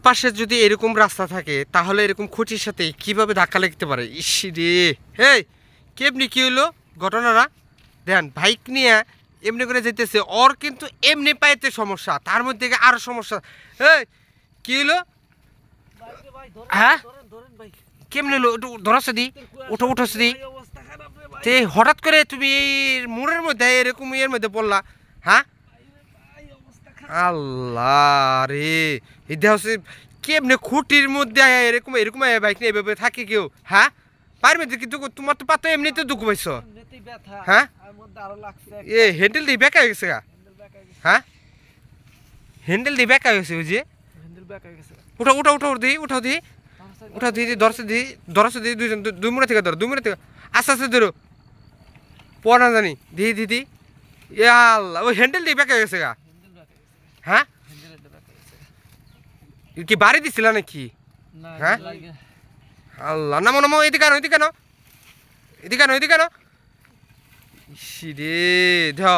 পাশে যদি এরকম রাস্তা থাকে তাহলে এরকম খুঁটির সাথে কিভাবে ধাক্কা লাগতে পারে? ইস রে, হেই কেমনি কি হলো ঘটনাটা? দেখেন বাইক নিয়ে এমনি করে যেতেছে, ওর কিন্তু এমনি পাইতে সমস্যা, তার মধ্যে আরো সমস্যা। এই কি হলো? হ্যাঁ কেমনি হলো? একটু ধরাচ্ছে দি, উঠো উঠোচ্ছে দি। তে হঠাৎ করে তুমি এই মোড়ের মধ্যে এরকম ইয়ের মধ্যে পড়লা? হ্যাঁ আল্লাহ রে, এই দেহ কেমনে খুঁটির মধ্যে এরকম এরকম বাইক নিয়ে এভাবে থাকে কেউ? হ্যাঁ পারবে কিন্তু তোমার তো পাতো এমনিতে দুঃখ পাইছো। হ্যাঁ এ হ্যান্ডেল দিয়ে বেঁকা হয়ে গেছে গা? হ্যাঁ হ্যান্ডেল দিয়ে বেঁকা হয়ে গেছে ওই যে। উঠো উঠো উঠো দিই, উঠাও দিই, উঠাও দিই, দরছে দিই দুইজন, দুই মিনিট থেকে ধরো, 2 মিনিট থেকে আস্তে আস্তে ধরো, পড়া জানি দিদি দিদি। এ আল্লাহ, ওই হ্যান্ডেল দিয়ে বেঁকা হয়ে গেছে গা? হ্যাঁ কি বাড়ি দিছিল নাকি? হ্যাঁ আল্লাহ, নামো নামো, এদিকে আনো এদিকে আনো এদিকে আনো এদিকে আনো। ইসি রে দেহ